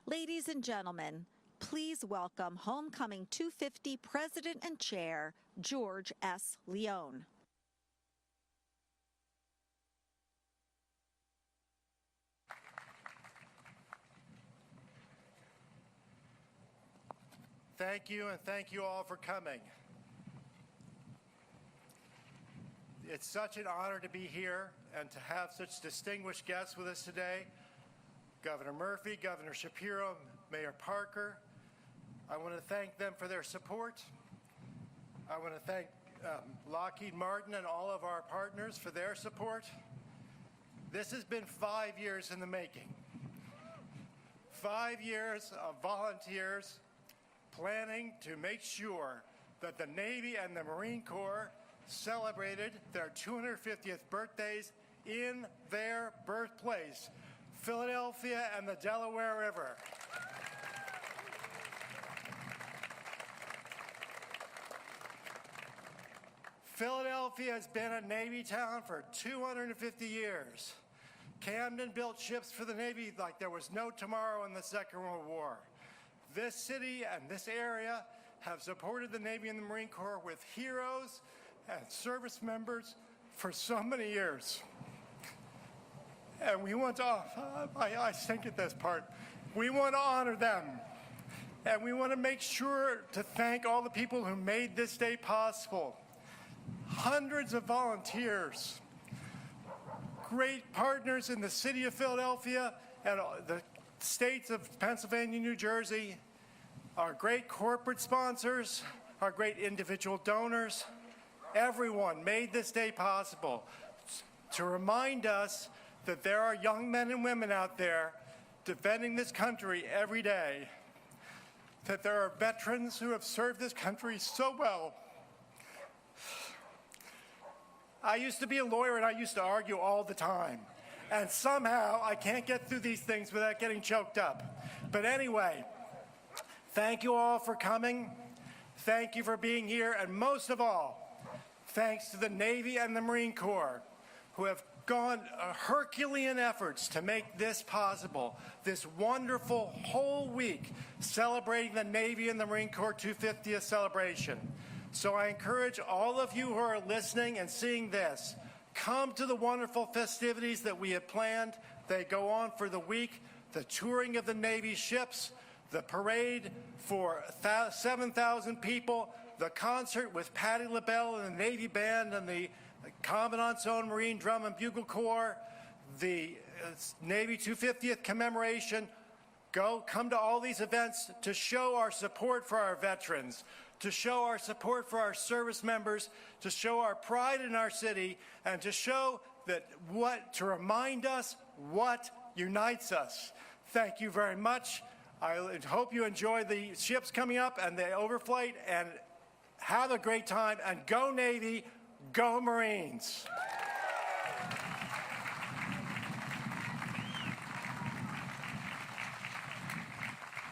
Ladies and gentlemen, please welcome Homecoming 250 President and Chair, George S. Leone. Thank you, and thank you all for coming. It's such an honor to be here and to have such distinguished guests with us today. Governor Murphy, Governor Shapiro, Mayor Parker. I want to thank them for their support. I want to thank Lockheed Martin and all of our partners for their support. This has been 5 years in the making. 5 years of volunteers planning to make sure that the Navy and the Marine Corps celebrated their 250th birthdays in their birthplace, Philadelphia and the Delaware River. Philadelphia has been a Navy town for 250 years. Camden built ships for the Navy like there was no tomorrow in the Second World War. This city and this area have supported the Navy and the Marine Corps with heroes and service members for so many years. And we want to, I stink at this part, we want to honor them. And we want to make sure to thank all the people who made this day possible. Hundreds of volunteers, great partners in the city of Philadelphia and the states of Pennsylvania, New Jersey, our great corporate sponsors, our great individual donors. Everyone made this day possible to remind us that there are young men and women out there defending this country every day, that there are veterans who have served this country so well. I used to be a lawyer and I used to argue all the time. And somehow I can't get through these things without getting choked up. But anyway, thank you all for coming. Thank you for being here. And most of all, thanks to the Navy and the Marine Corps who have gone Herculean efforts to make this possible, this wonderful whole week celebrating the Navy and the Marine Corps 250th celebration. So I encourage all of you who are listening and seeing this, come to the wonderful festivities that we have planned. They go on for the week, the touring of the Navy ships, the parade for 7,000 people, the concert with Patti LaBelle and the Navy Band and the Commandant's Own Marine Drum and Bugle Corps, the Navy 250th commemoration. Come to all these events to show our support for our veterans, to show our support for our service members, to show our pride in our city, and to show that to remind us what unites us. Thank you very much. I hope you enjoy the ships coming up and the overflight, and have a great time, and go Navy, go Marines.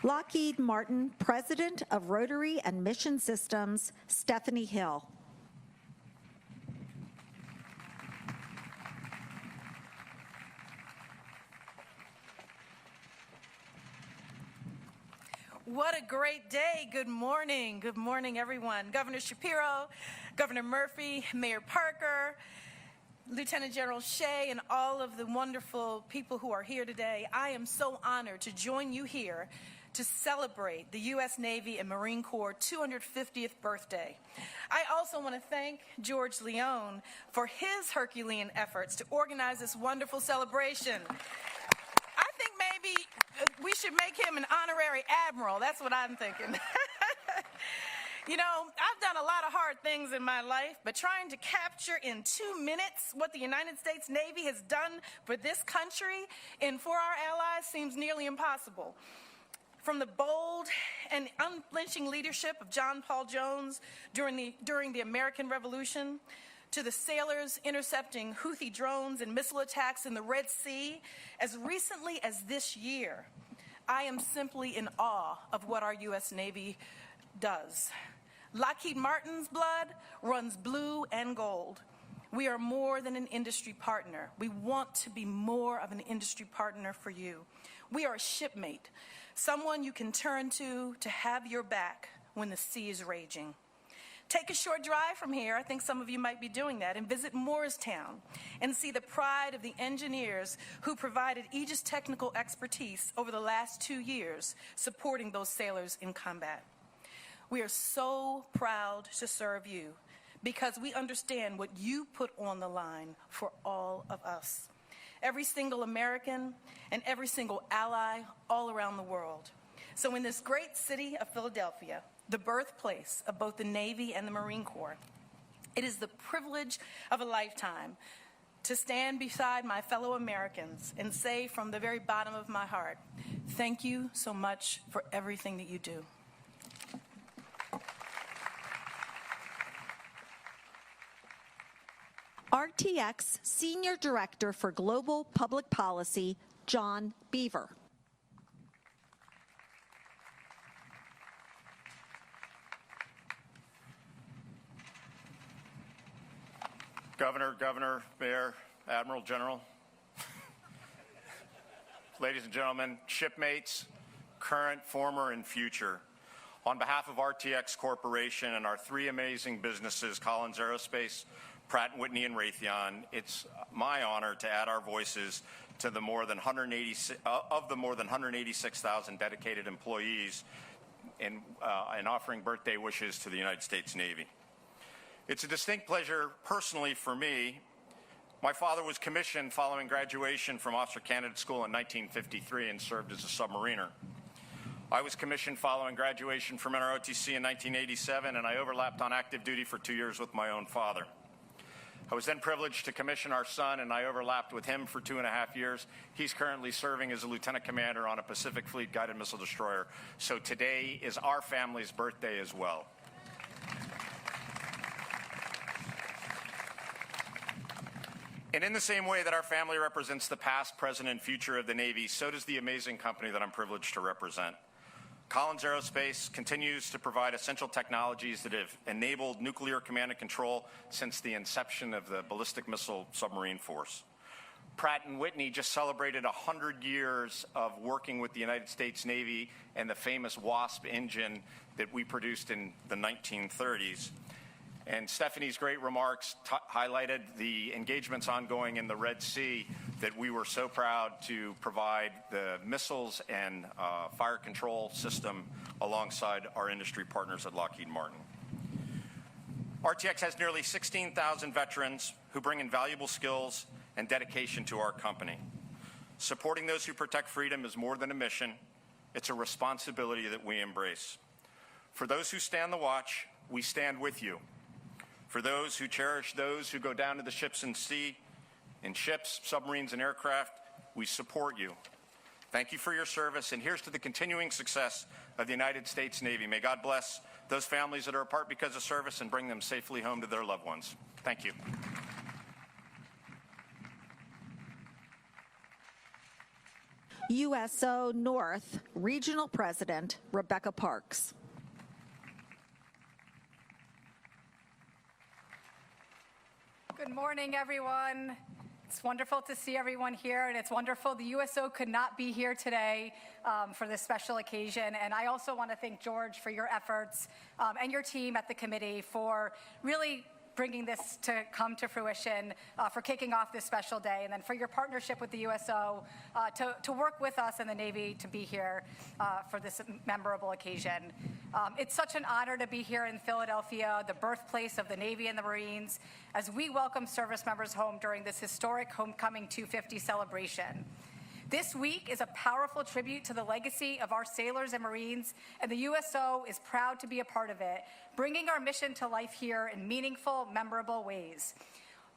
Lockheed Martin, President of Rotary and Mission Systems, Stephanie Hill. What a great day. Good morning. Good morning, everyone. Governor Shapiro, Governor Murphy, Mayor Parker, Lieutenant General Shea, and all of the wonderful people who are here today. I am so honored to join you here to celebrate the U.S. Navy and Marine Corps 250th birthday. I also want to thank George Leone for his Herculean efforts to organize this wonderful celebration. I think maybe we should make him an honorary admiral. That's what I'm thinking. You know, I've done a lot of hard things in my life, but trying to capture in 2 minutes what the United States Navy has done for this country and for our allies seems nearly impossible. From the bold and unflinching leadership of John Paul Jones during the American Revolution, to the sailors intercepting Houthi drones and missile attacks in the Red Sea as recently as this year, I am simply in awe of what our U.S. Navy does. Lockheed Martin's blood runs blue and gold. We are more than an industry partner. We want to be more of an industry partner for you. We are a shipmate, someone you can turn to have your back when the sea is raging. Take a short drive from here, I think some of you might be doing that, and visit Moorestown and see the pride of the engineers who provided Aegis technical expertise over the last 2 years supporting those sailors in combat. We are so proud to serve you because we understand what you put on the line for all of us. Every single American and every single ally all around the world. So in this great city of Philadelphia, the birthplace of both the Navy and the Marine Corps, it is the privilege of a lifetime to stand beside my fellow Americans and say from the very bottom of my heart, thank you so much for everything that you do. RTX Senior Director for Global Public Policy, John Beaver. Governor, Mayor, Admiral, General, ladies and gentlemen, shipmates, current, former, and future. On behalf of RTX Corporation and our 3 amazing businesses, Collins Aerospace, Pratt & Whitney, and Raytheon, it's my honor to add our voices to the more than 186,000 dedicated employees in offering birthday wishes to the United States Navy. It's a distinct pleasure personally for me. My father was commissioned following graduation from Officer Candidate School in 1953 and served as a submariner. I was commissioned following graduation from NROTC in 1987, and I overlapped on active duty for 2 years with my own father. I was then privileged to commission our son, and I overlapped with him for 2.5 years. He's currently serving as a lieutenant commander on a Pacific Fleet guided missile destroyer. So today is our family's birthday as well. And in the same way that our family represents the past, present, and future of the Navy, so does the amazing company that I'm privileged to represent. Collins Aerospace continues to provide essential technologies that have enabled nuclear command and control since the inception of the ballistic missile submarine force. Pratt & Whitney just celebrated 100 years of working with the United States Navy and the famous WASP engine that we produced in the 1930s. And Stephanie's great remarks highlighted the engagements ongoing in the Red Sea that we were so proud to provide the missiles and fire control system alongside our industry partners at Lockheed Martin. RTX has nearly 16,000 veterans who bring invaluable skills and dedication to our company. Supporting those who protect freedom is more than a mission. It's a responsibility that we embrace. For those who stand the watch, we stand with you. For those who cherish those who go down to the ships and sea, in ships, submarines, and aircraft, we support you. Thank you for your service, and here's to the continuing success of the United States Navy. May God bless those families that are apart because of service and bring them safely home to their loved ones. Thank you. USO North Regional President, Rebecca Parks. Good morning, everyone. It's wonderful to see everyone here, and it's wonderful the USO could not be here today for this special occasion. And I also want to thank George for your efforts and your team at the committee for really bringing this to come to fruition, for kicking off this special day, and then for your partnership with the USO to work with us and the Navy to be here for this memorable occasion. It's such an honor to be here in Philadelphia, the birthplace of the Navy and the Marines, as we welcome service members home during this historic Homecoming 250 celebration. This week is a powerful tribute to the legacy of our sailors and Marines, and the USO is proud to be a part of it, bringing our mission to life here in meaningful, memorable ways.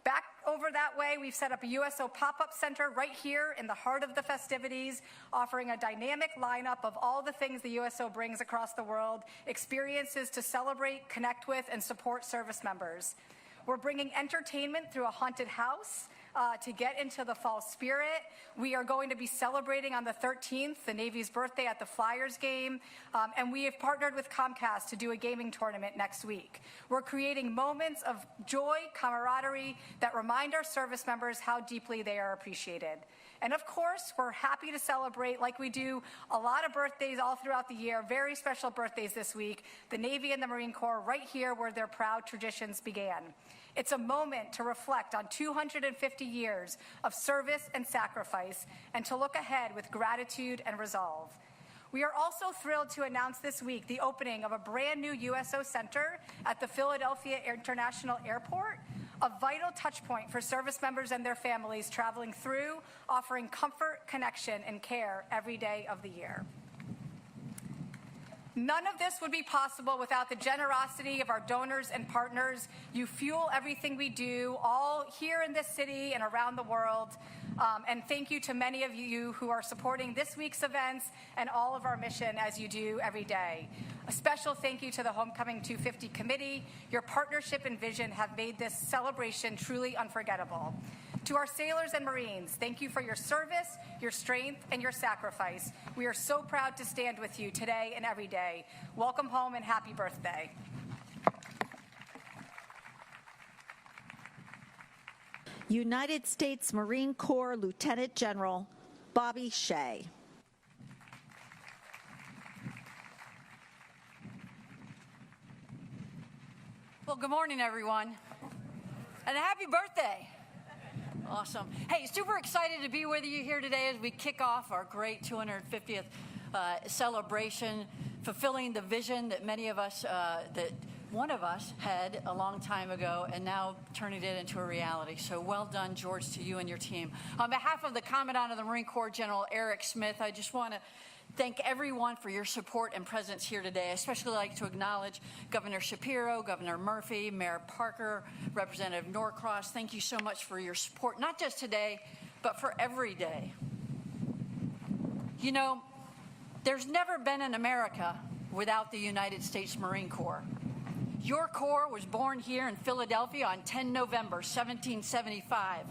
Back over that way, we've set up a USO pop-up center right here in the heart of the festivities, offering a dynamic lineup of all the things the USO brings across the world, experiences to celebrate, connect with, and support service members. We're bringing entertainment through a haunted house, to get into the fall spirit. We are going to be celebrating on the 13th, the Navy's birthday at the Flyers game, and we have partnered with Comcast to do a gaming tournament next week. We're creating moments of joy, camaraderie that remind our service members how deeply they are appreciated. And of course, we're happy to celebrate, like we do a lot of birthdays all throughout the year, very special birthdays this week, the Navy and the Marine Corps right here where their proud traditions began. It's a moment to reflect on 250 years of service and sacrifice and to look ahead with gratitude and resolve. We are also thrilled to announce this week the opening of a brand new USO Center at the Philadelphia International Airport, a vital touch point for service members and their families traveling through, offering comfort, connection, and care every day of the year. None of this would be possible without the generosity of our donors and partners. You fuel everything we do, all here in this city and around the world. And thank you to many of you who are supporting this week's events and all of our mission as you do every day. A special thank you to the Homecoming 250 Committee. Your partnership and vision have made this celebration truly unforgettable. To our sailors and Marines, thank you for your service, your strength, and your sacrifice. We are so proud to stand with you today and every day. Welcome home and happy birthday. United States Marine Corps Lieutenant General Bobby Shea. Well, good morning, everyone, and a happy birthday. Awesome. Hey, super excited to be with you here today as we kick off our great 250th celebration, fulfilling the vision that many of us, that one of us had a long time ago, and now turning it into a reality. So well done, George, to you and your team. On behalf of the Commandant of the Marine Corps, General Eric Smith, I just want to thank everyone for your support and presence here today. I especially like to acknowledge Governor Shapiro, Governor Murphy, Mayor Parker, Representative Norcross. Thank you so much for your support, not just today, but for every day. You know, there's never been an America without the United States Marine Corps. Your Corps was born here in Philadelphia on 10 November 1775,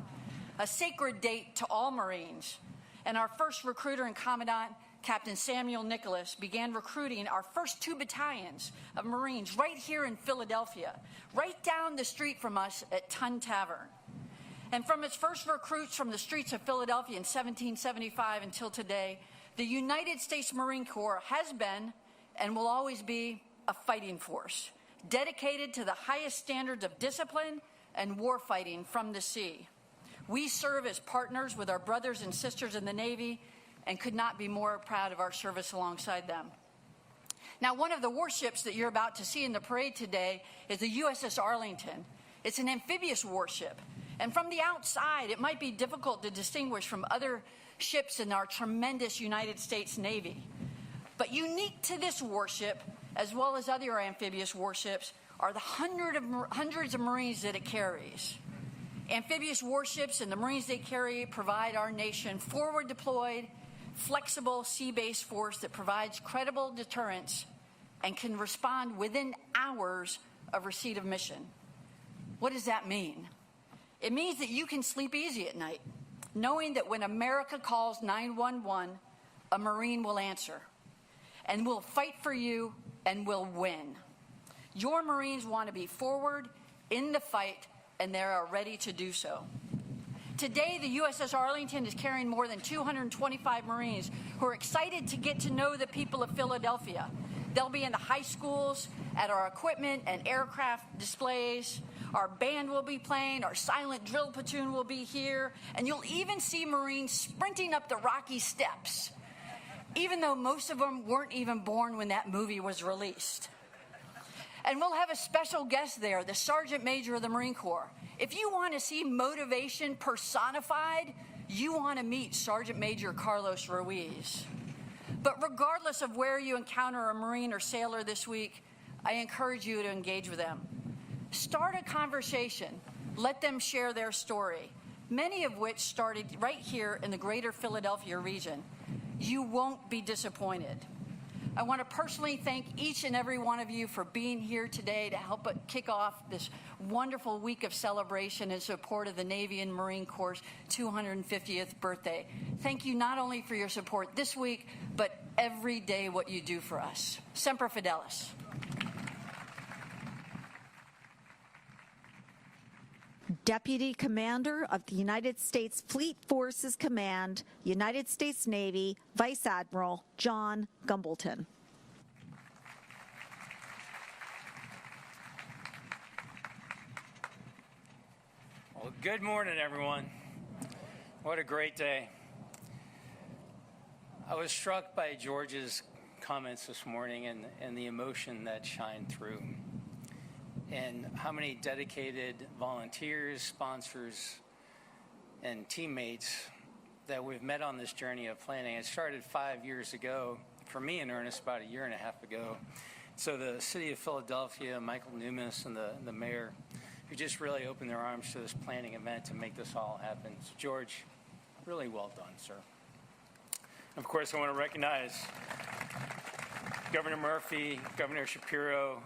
a sacred date to all Marines. And our first recruiter and commandant, Captain Samuel Nicholas, began recruiting our first 2 battalions of Marines right here in Philadelphia, right down the street from us at Tun Tavern. And from its first recruits from the streets of Philadelphia in 1775 until today, the United States Marine Corps has been and will always be a fighting force, dedicated to the highest standards of discipline and warfighting from the sea. We serve as partners with our brothers and sisters in the Navy and could not be more proud of our service alongside them. Now, one of the warships that you're about to see in the parade today is the USS Arlington. It's an amphibious warship, and from the outside, it might be difficult to distinguish from other ships in our tremendous United States Navy. But unique to this warship, as well as other amphibious warships, are the hundreds of Marines that it carries. Amphibious warships and the Marines they carry provide our nation forward deployed, flexible sea-based force that provides credible deterrence and can respond within hours of receipt of mission. What does that mean? It means that you can sleep easy at night, knowing that when America calls 911, a Marine will answer and will fight for you and will win. Your Marines want to be forward in the fight, and they are ready to do so. Today, the USS Arlington is carrying more than 225 Marines who are excited to get to know the people of Philadelphia. They'll be in the high schools, at our equipment and aircraft displays. Our band will be playing, our silent drill platoon will be here, and you'll even see Marines sprinting up the rocky steps, even though most of them weren't even born when that movie was released. And we'll have a special guest there, the Sergeant Major of the Marine Corps. If you want to see motivation personified, you want to meet Sergeant Major Carlos Ruiz. But regardless of where you encounter a Marine or sailor this week, I encourage you to engage with them. Start a conversation. Let them share their story, many of which started right here in the greater Philadelphia region. You won't be disappointed. I want to personally thank each and every one of you for being here today to help kick off this wonderful week of celebration in support of the Navy and Marine Corps' 250th birthday. Thank you not only for your support this week, but every day what you do for us. Semper Fidelis. Deputy Commander of the United States Fleet Forces Command, United States Navy, Vice Admiral John Gumbleton. Well, good morning, everyone. What a great day. I was struck by George's comments this morning and the emotion that shined through, and how many dedicated volunteers, sponsors, and teammates that we've met on this journey of planning. It started 5 years ago, for me in earnest about a year and a half ago. So the city of Philadelphia, Michael Newmas, and the mayor, who just really opened their arms to this planning event to make this all happen. So George, really well done, sir. Of course, I want to recognize Governor Murphy, Governor Shapiro.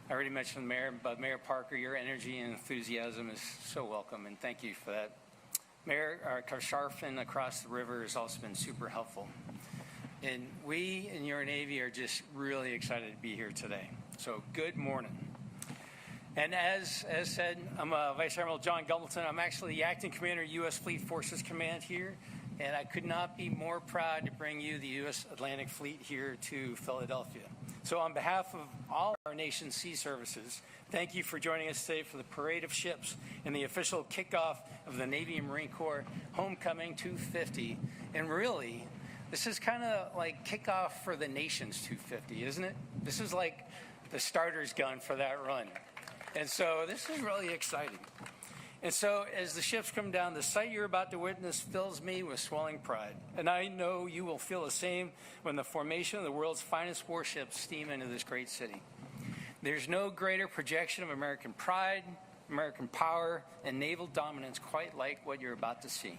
I already mentioned the mayor, but Mayor Parker, your energy and enthusiasm is so welcome, and thank you for that. Mayor Sharfin across the river has also been super helpful. And we in your Navy are just really excited to be here today. So good morning. And as said, I'm Vice Admiral John Gumbleton. I'm actually the Acting Commander, U.S. Fleet Forces Command here. And I could not be more proud to bring you the U.S. Atlantic Fleet here to Philadelphia. So on behalf of all our nation's sea services, thank you for joining us today for the parade of ships and the official kickoff of the Navy and Marine Corps Homecoming 250. And really, this is kind of like kickoff for the nation's 250, isn't it? This is like the starter's gun for that run. And so this is really exciting. And so as the ships come down, the sight you're about to witness fills me with swelling pride. And I know you will feel the same when the formation of the world's finest warships steam into this great city. There's no greater projection of American pride, American power, and naval dominance quite like what you're about to see.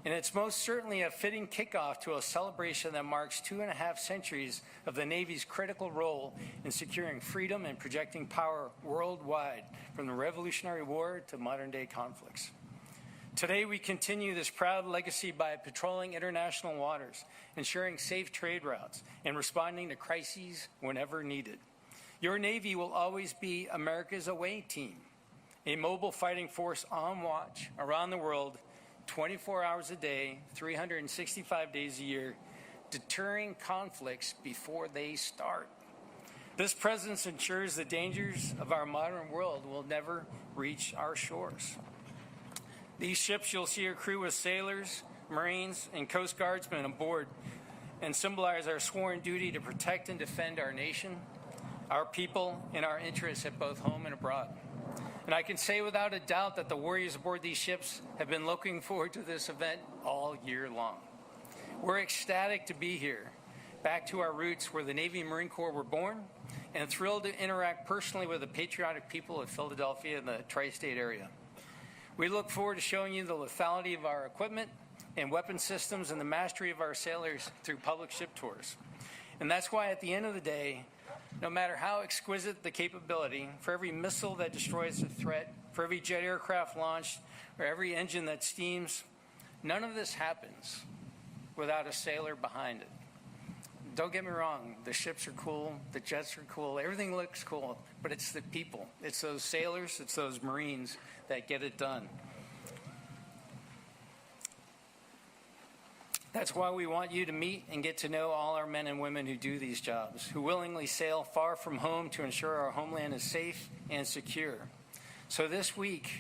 And it's most certainly a fitting kickoff to a celebration that marks 2.5 centuries of the Navy's critical role in securing freedom and projecting power worldwide, from the Revolutionary War to modern-day conflicts. Today, we continue this proud legacy by patrolling international waters, ensuring safe trade routes, and responding to crises whenever needed. Your Navy will always be America's away team, a mobile fighting force on watch around the world, 24 hours a day, 365 days a year, deterring conflicts before they start. This presence ensures the dangers of our modern world will never reach our shores. These ships you'll see are crewed with sailors, Marines, and Coast Guardsmen aboard, and symbolize our sworn duty to protect and defend our nation, our people, and our interests at both home and abroad. And I can say without a doubt that the warriors aboard these ships have been looking forward to this event all year long. We're ecstatic to be here, back to our roots where the Navy and Marine Corps were born, and thrilled to interact personally with the patriotic people of Philadelphia and the tri-state area. We look forward to showing you the lethality of our equipment and weapon systems and the mastery of our sailors through public ship tours. And that's why at the end of the day, no matter how exquisite the capability, for every missile that destroys a threat, for every jet aircraft launched, or every engine that steams, none of this happens without a sailor behind it. Don't get me wrong, the ships are cool, the jets are cool, everything looks cool, but it's the people. It's those sailors, it's those Marines that get it done. That's why we want you to meet and get to know all our men and women who do these jobs, who willingly sail far from home to ensure our homeland is safe and secure. So this week,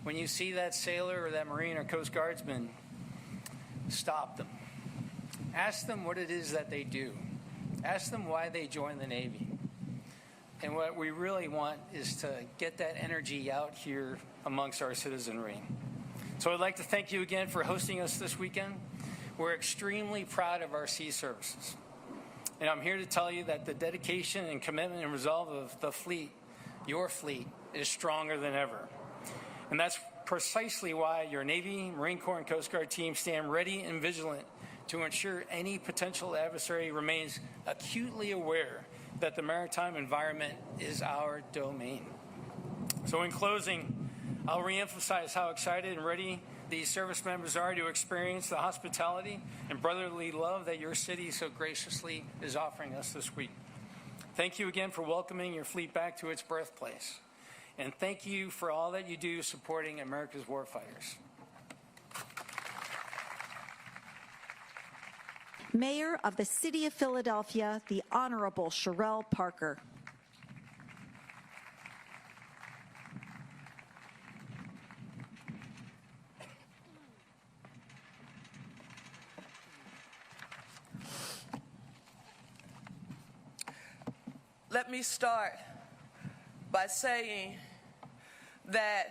when you see that sailor or that Marine or Coast Guardsman, stop them. Ask them what it is that they do. Ask them why they joined the Navy. And what we really want is to get that energy out here amongst our citizenry. So I'd like to thank you again for hosting us this weekend. We're extremely proud of our sea services. And I'm here to tell you that the dedication and commitment and resolve of the fleet, your fleet, is stronger than ever. And that's precisely why your Navy, Marine Corps, and Coast Guard teams stand ready and vigilant to ensure any potential adversary remains acutely aware that the maritime environment is our domain. So in closing, I'll reemphasize how excited and ready these service members are to experience the hospitality and brotherly love that your city so graciously is offering us this week. Thank you again for welcoming your fleet back to its birthplace. And thank you for all that you do supporting America's warfighters. Mayor of the City of Philadelphia, the Honorable Sherelle Parker. Let me start by saying that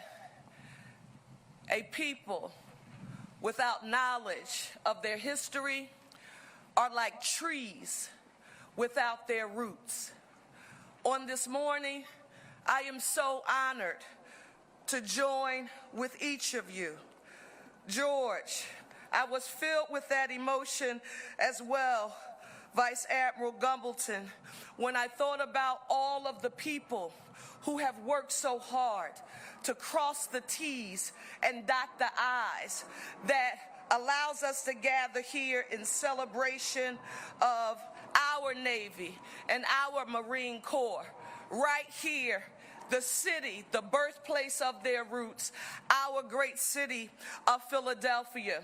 a people without knowledge of their history are like trees without their roots. On this morning, I am so honored to join with each of you. George, I was filled with that emotion as well, Vice Admiral Gumbleton, when I thought about all of the people who have worked so hard to cross the T's and dot the I's that allows us to gather here in celebration of our Navy and our Marine Corps, right here, the city, the birthplace of their roots, our great city of Philadelphia.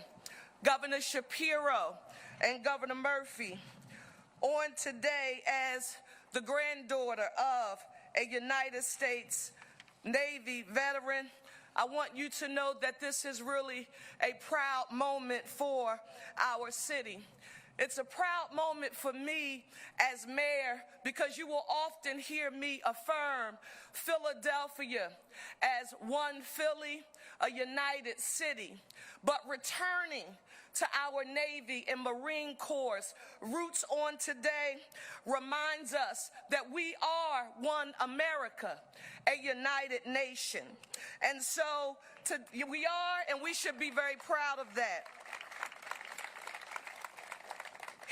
Governor Shapiro and Governor Murphy, on today as the granddaughter of a United States Navy veteran, I want you to know that this is really a proud moment for our city. It's a proud moment for me as mayor because you will often hear me affirm Philadelphia as one Philly, a united city, but returning to our Navy and Marine Corps' roots on today reminds us that we are one America, a united nation. And so we are, and we should be very proud of that.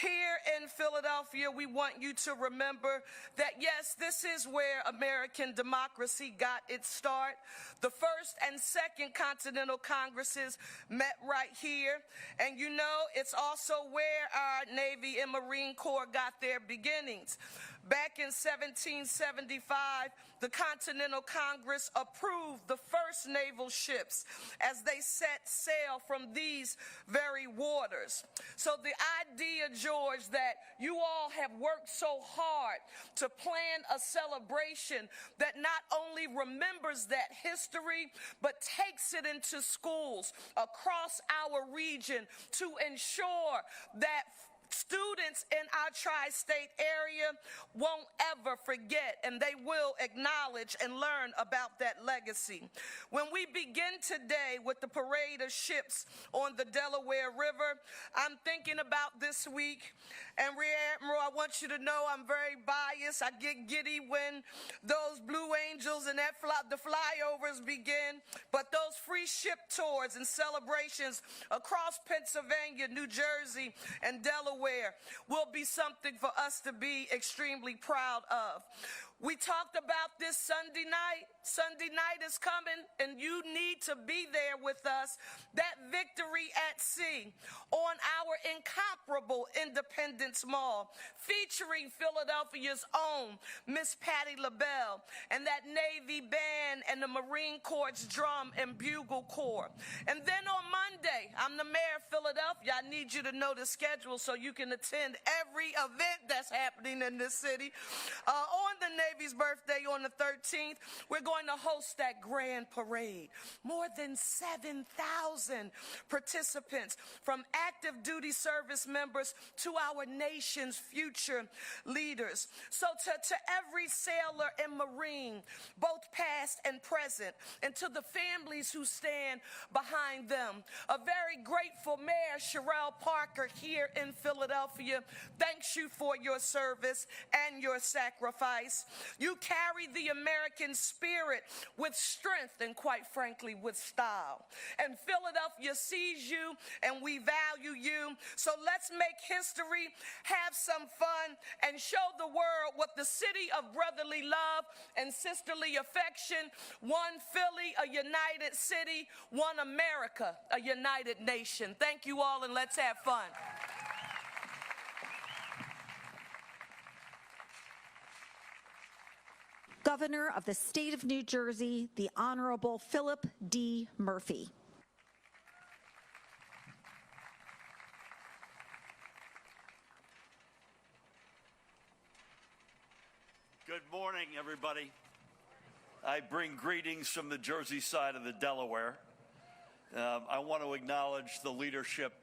Here in Philadelphia, we want you to remember that, yes, this is where American democracy got its start. The First and Second Continental Congresses met right here. And you know, it's also where our Navy and Marine Corps got their beginnings. Back in 1775, the Continental Congress approved the first naval ships as they set sail from these very waters. So the idea, George, that you all have worked so hard to plan a celebration that not only remembers that history, but takes it into schools across our region to ensure that students in our tri-state area won't ever forget, and they will acknowledge and learn about that legacy. When we begin today with the parade of ships on the Delaware River, I'm thinking about this week, and Rear Admiral, I want you to know I'm very biased. I get giddy when those Blue Angels and the flyovers begin, but those free ship tours and celebrations across Pennsylvania, New Jersey, and Delaware will be something for us to be extremely proud of. We talked about this Sunday night. Sunday night is coming, and you need to be there with us. That Victory at Sea on our incomparable Independence Mall, featuring Philadelphia's own Miss Patti LaBelle and that Navy band and the Marine Corps drum and bugle corps. And then on Monday, I'm the mayor of Philadelphia. I need you to know the schedule so you can attend every event that's happening in this city. On the Navy's birthday on the 13th, we're going to host that grand parade. More than 7,000 participants, from active duty service members to our nation's future leaders. So to every sailor and Marine, both past and present, and to the families who stand behind them, a very grateful Mayor Sherelle Parker here in Philadelphia thanks you for your service and your sacrifice. You carry the American spirit with strength and, quite frankly, with style. And Philadelphia sees you, and we value you. So let's make history, have some fun, and show the world what the city of brotherly love and sisterly affection, one Philly, a united city, one America, a united nation. Thank you all, and let's have fun. Governor of the State of New Jersey, the Honorable Philip D. Murphy. Good morning, everybody. I bring greetings from the Jersey side of the Delaware. I want to acknowledge the leadership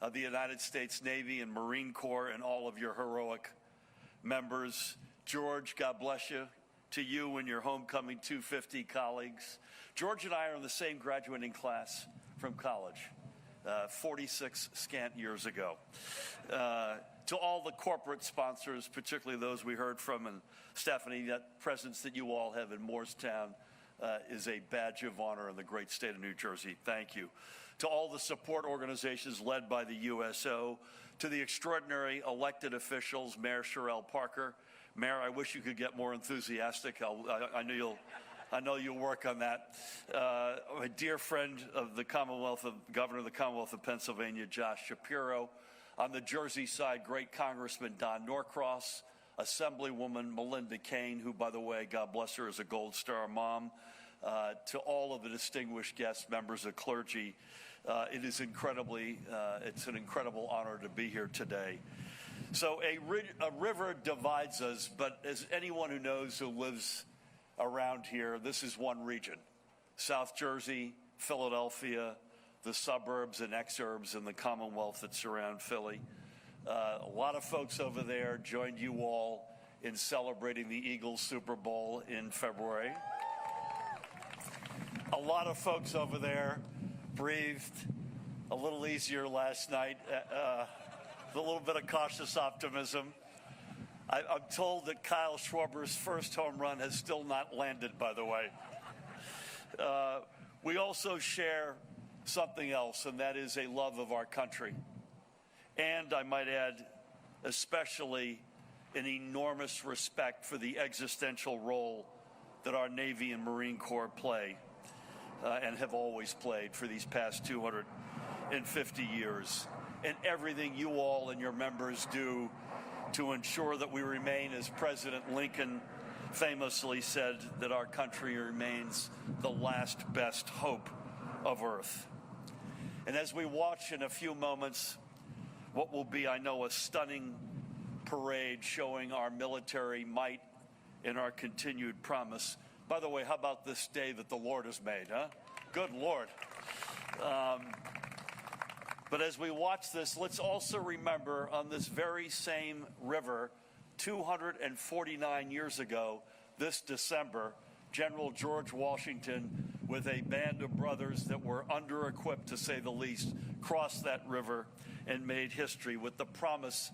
of the United States Navy and Marine Corps and all of your heroic members. George, God bless you. To you and your homecoming 250 colleagues. George and I are in the same graduating class from college, 46 scant years ago. To all the corporate sponsors, particularly those we heard from, and Stephanie, that presence that you all have in Moorestown is a badge of honor in the great state of New Jersey. Thank you. To all the support organizations led by the USO, to the extraordinary elected officials, Mayor Sherelle Parker. Mayor, I wish you could get more enthusiastic. I know you'll work on that. My dear friend of the Governor of the Commonwealth of Pennsylvania, Josh Shapiro. On the Jersey side, great Congressman Don Norcross, Assemblywoman Melinda Kane, who, by the way, God bless her, is a Gold Star mom. To all of the distinguished guests, members of clergy, it's an incredible honor to be here today. So a river divides us, but as anyone who knows who lives around here, this is one region. South Jersey, Philadelphia, the suburbs and exurbs and the Commonwealth that surround Philly. A lot of folks over there joined you all in celebrating the Eagles Super Bowl in February. A lot of folks over there breathed a little easier last night. A little bit of cautious optimism. I'm told that Kyle Schwarber's first home run has still not landed, by the way. We also share something else, and that is a love of our country. And I might add, especially an enormous respect for the existential role that our Navy and Marine Corps play and have always played for these past 250 years. And everything you all and your members do to ensure that we remain, as President Lincoln famously said, that our country remains the last best hope of Earth. And as we watch in a few moments what will be, I know, a stunning parade showing our military might and our continued promise. By the way, how about this day that the Lord has made, huh? Good Lord. But as we watch this, let's also remember on this very same river, 249 years ago, this December, General George Washington, with a band of brothers that were under-equipped, to say the least, crossed that river and made history with the promise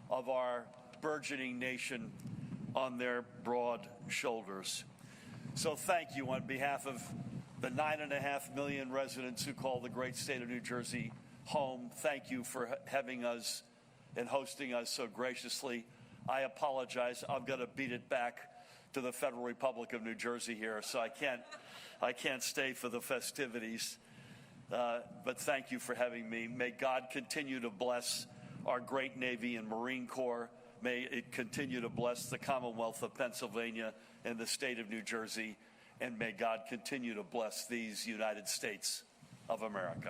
of our burgeoning nation on their broad shoulders. So thank you on behalf of the 9.5 million residents who call the great state of New Jersey home. Thank you for having us and hosting us so graciously. I apologize. I'm going to beat it back to the Federal Republic of New Jersey here, so I can't stay for the festivities. But thank you for having me. May God continue to bless our great Navy and Marine Corps. May it continue to bless the Commonwealth of Pennsylvania and the state of New Jersey. And may God continue to bless these United States of America.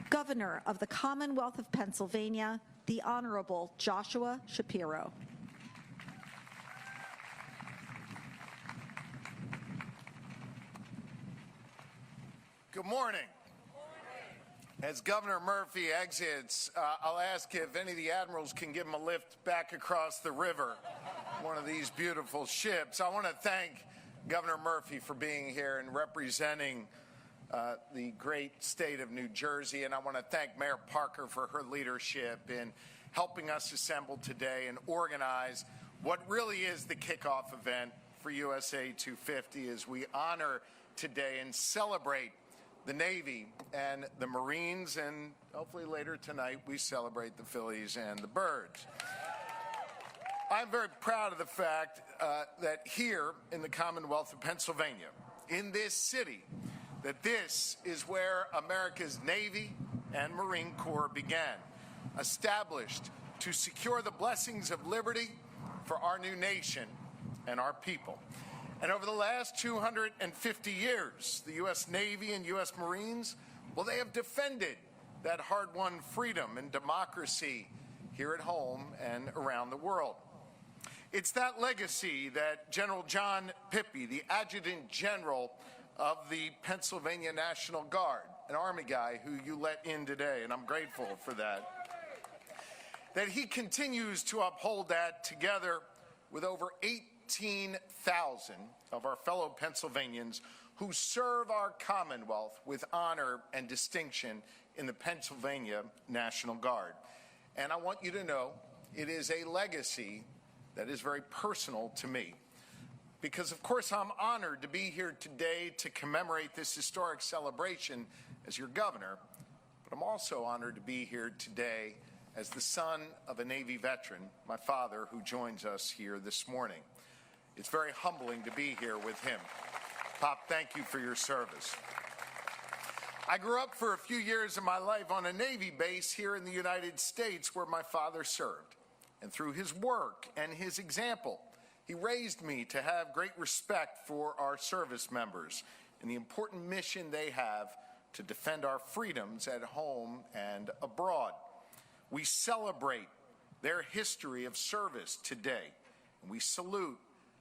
Governor of the Commonwealth of Pennsylvania, the Honorable Joshua Shapiro. Good morning. As Governor Murphy exits, I'll ask if any of the admirals can give him a lift back across the river, one of these beautiful ships. I want to thank Governor Murphy for being here and representing the great state of New Jersey, and I want to thank Mayor Parker for her leadership in helping us assemble today and organize what really is the kickoff event for USA 250 as we honor today and celebrate the Navy and the Marines, and hopefully later tonight we celebrate the Phillies and the Birds. I'm very proud of the fact that here in the Commonwealth of Pennsylvania, in this city, that this is where America's Navy and Marine Corps began, established to secure the blessings of liberty for our new nation and our people. And over the last 250 years, the U.S. Navy and U.S. Marines, well, they have defended that hard-won freedom and democracy here at home and around the world. It's that legacy that General John Pippy, the Adjutant General of the Pennsylvania National Guard, an Army guy who you let in today, and I'm grateful for that he continues to uphold that together with over 18,000 of our fellow Pennsylvanians who serve our Commonwealth with honor and distinction in the Pennsylvania National Guard. And I want you to know it is a legacy that is very personal to me. Because, of course, I'm honored to be here today to commemorate this historic celebration as your governor, but I'm also honored to be here today as the son of a Navy veteran, my father, who joins us here this morning. It's very humbling to be here with him. Pop, thank you for your service. I grew up for a few years of my life on a Navy base here in the United States where my father served. And through his work and his example, he raised me to have great respect for our service members and the important mission they have to defend our freedoms at home and abroad. We celebrate their history of service today, and we salute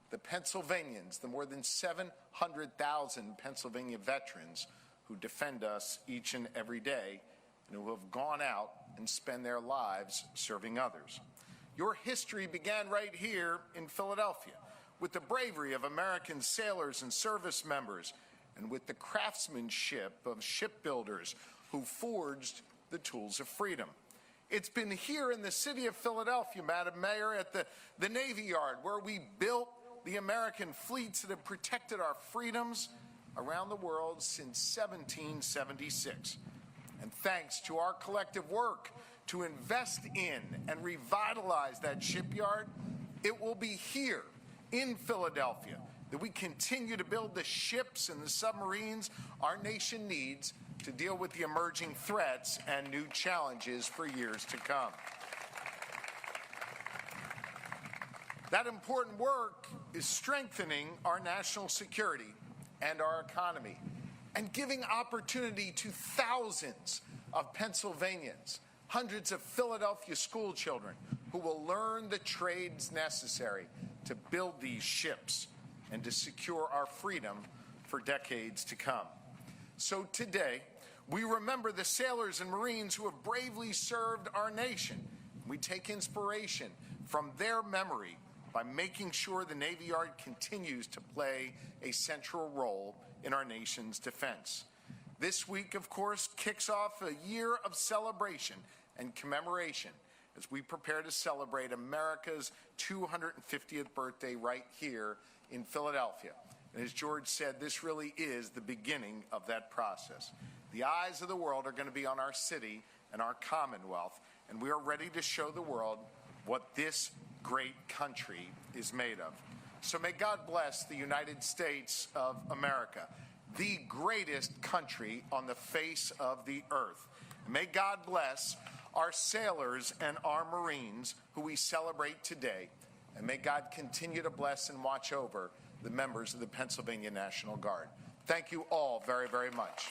the Pennsylvanians, the more than 700,000 Pennsylvania veterans who defend us each and every day and who have gone out and spend their lives serving others. Your history began right here in Philadelphia with the bravery of American sailors and service members and with the craftsmanship of shipbuilders who forged the tools of freedom. It's been here in the city of Philadelphia, Madam Mayor, at the Navy Yard where we built the American fleets that have protected our freedoms around the world since 1776. And thanks to our collective work to invest in and revitalize that shipyard, it will be here in Philadelphia that we continue to build the ships and the submarines our nation needs to deal with the emerging threats and new challenges for years to come. That important work is strengthening our national security and our economy and giving opportunity to thousands of Pennsylvanians, hundreds of Philadelphia school children who will learn the trades necessary to build these ships and to secure our freedom for decades to come. So today, we remember the sailors and Marines who have bravely served our nation. We take inspiration from their memory by making sure the Navy Yard continues to play a central role in our nation's defense. This week, of course, kicks off a year of celebration and commemoration as we prepare to celebrate America's 250th birthday right here in Philadelphia. And as George said, this really is the beginning of that process. The eyes of the world are going to be on our city and our Commonwealth, and we are ready to show the world what this great country is made of. So may God bless the United States of America, the greatest country on the face of the earth. May God bless our sailors and our Marines who we celebrate today, and may God continue to bless and watch over the members of the Pennsylvania National Guard. Thank you all very, very much.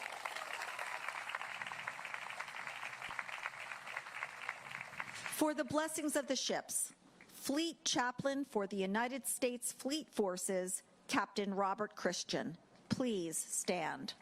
For the blessings of the ships, Fleet Chaplain for the United States Fleet Forces, Captain Robert Christian. Please stand.